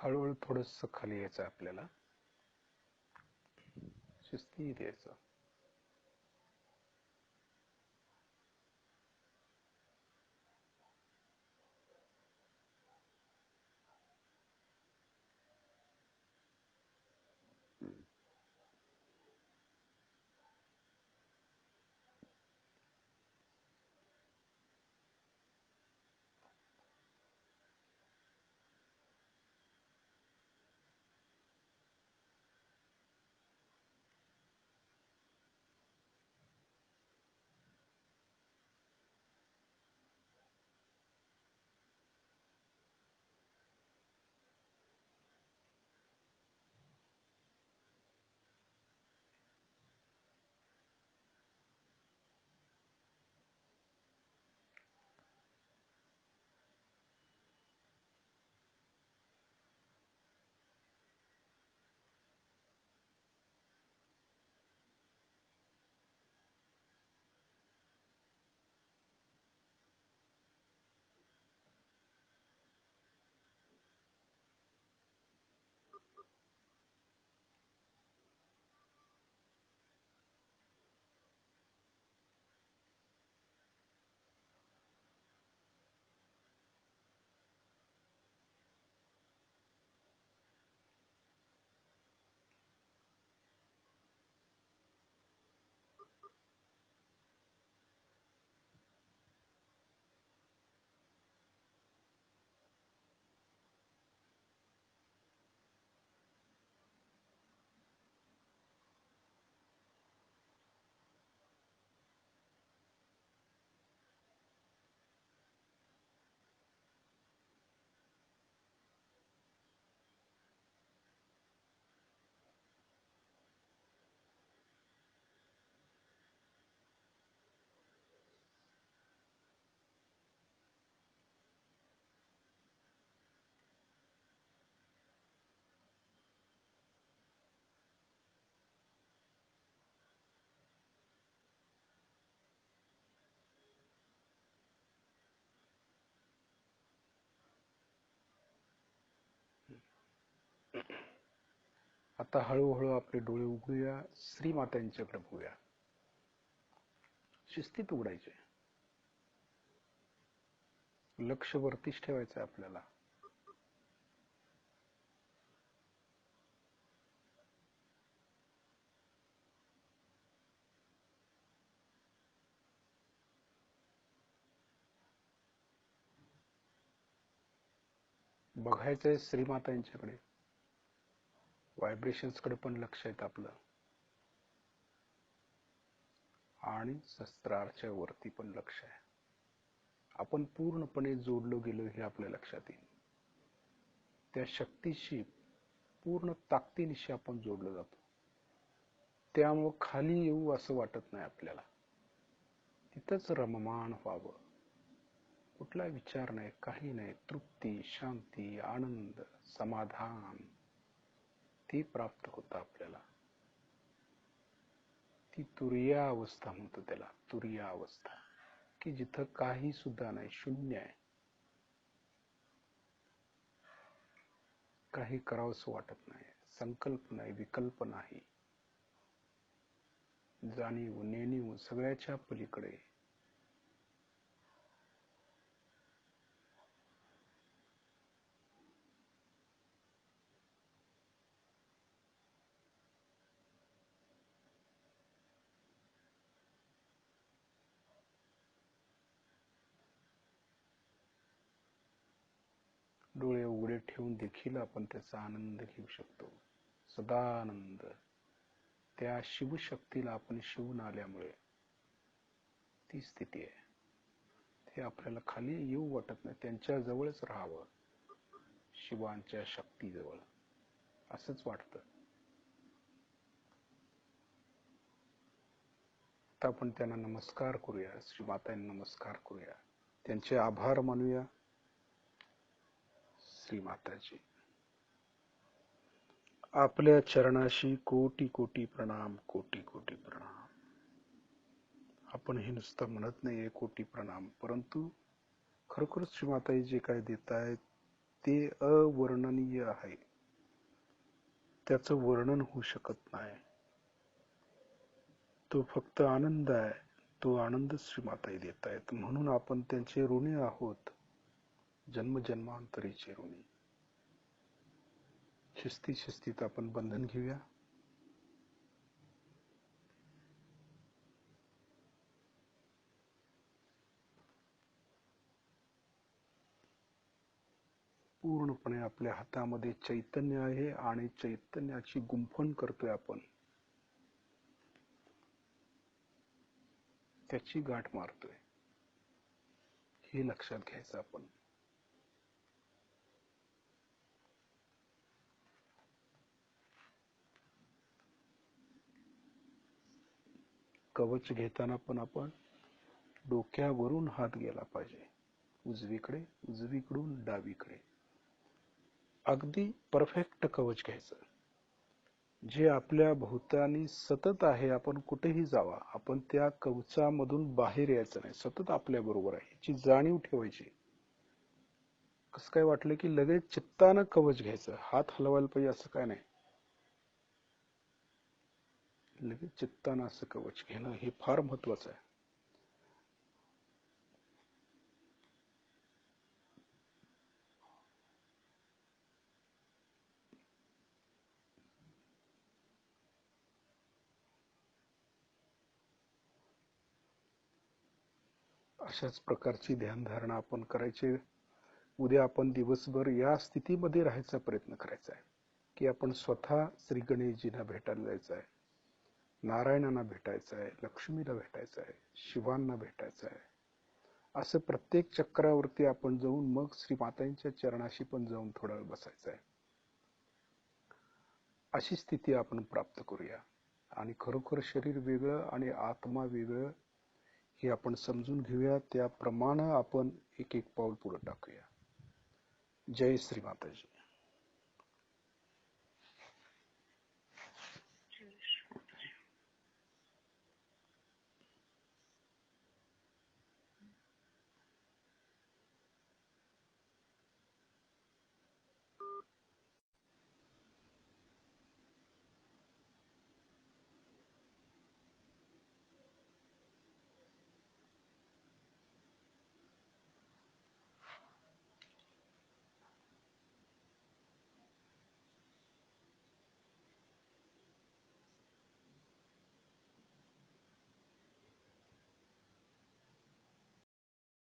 हळूहळू थोडस खाली यायचं आपल्याला, शिस्तीत यायचं. आता हळूहळू आपले डोळे उघडूया, श्रीमातांच्याकडे बघूया. शिस्तीत उघडायचे, लक्ष वरतीच ठेवायचं आपल्याला. बघायचंय श्रीमातांच्याकडे, व्हायब्रेशन्स कडे पण लक्ष आहे आपलं, आणि शस्त्राच्या वरती पण लक्ष आहे. आपण पूर्णपणे जोडलो गेलो हे आपल्या लक्षात येईल. त्या शक्तीशी पूर्ण ताकदीनिशी आपण जोडलो जातो. त्यामुळं खाली येऊ असं वाटत नाही आपल्याला. तिथंच रममाण व्हावं, कुठला विचार नाही, काही नाही, तृप्ती, शांती, आनंद, समाधान ते प्राप्त होतं आपल्याला. ती तुरिया अवस्था म्हणतो त्याला, तुरिया अवस्था, की जिथं काही सुद्धा नाही, शून्य आहे. काही करावंसं वाटत नाही, संकल्प नाही, विकल्प नाही, जाणीव नेणीव सगळ्याच्या पलीकडे. डोळे उघडे ठेवून देखील आपण त्याचा आनंद घेऊ शकतो. सदानंद. त्या शिवशक्तीला आपण शिवून आल्यामुळे ती स्थिती आहे. ते आपल्याला खाली येऊ वाटत नाही, त्यांच्या जवळच राहावं, शिवांच्या शक्तीजवळ असंच वाटतं. आता आपण त्यांना नमस्कार करूया, श्रीमातांना नमस्कार करूया, त्यांचे आभार मानूया. श्रीमाताजी, आपल्या चरणाशी कोटी कोटी प्रणाम, कोटी कोटी प्रणाम. आपण हे नुसतं म्हणत नाहीये कोटी प्रणाम, परंतु खरोखर श्रीमाताजी जे काय देत आहेत ते अवर्णनीय आहे. त्याचं वर्णन होऊ शकत नाही. तो फक्त आनंद आहे. तो आनंद श्रीमाताई देत आहेत, म्हणून आपण त्यांचे ऋणी आहोत, जन्मजन्मांतरीचे ऋणी. शिस्तीत आपण बंधन घेऊया. पूर्णपणे आपल्या हातामध्ये चैतन्य आहे आणि चैतन्याची गुंफण करतोय आपण, त्याची गाठ मारतोय, हे लक्षात घ्यायचं आपण. कवच घेताना पण आपण डोक्यावरून हात गेला पाहिजे, उजवीकडे, उजवीकडून डावीकडे. अगदी परफेक्ट कवच घ्यायचं, जे आपल्या भोवताली सतत आहे. आपण कुठेही जावा, आपण त्या कवचामधून बाहेर यायचं नाही, सतत आपल्या बरोबर आहे याची जाणीव ठेवायची. कसं काय वाटलं की लगेच चित्तानं कवच घ्यायचं, हात हलवायला पाहिजे असं काय नाही. लगेच चित्तानं असं कवच घेणं हे फार महत्वाचं आहे. अशाच प्रकारची ध्यानधारणा आपण करायची. उद्या आपण दिवसभर या स्थितीमध्ये राहायचा प्रयत्न करायचा आहे की आपण स्वतः श्री गणेशजींना भेटायला जायचं आहे, नारायणांना भेटायचं आहे, लक्ष्मीला भेटायचं आहे, शिवांना भेटायचं आहे. असं प्रत्येक चक्रावरती आपण जाऊन मग श्री मातांच्या चरणाशी पण जाऊन थोडा वेळ बसायचं आहे. अशी स्थिती आपण प्राप्त करूया आणि खरोखर शरीर वेगळं आणि आत्मा वेगळं हे आपण समजून घेऊया. त्याप्रमाणे आपण एक एक पाऊल पुढे टाकूया. जय श्री माताजी.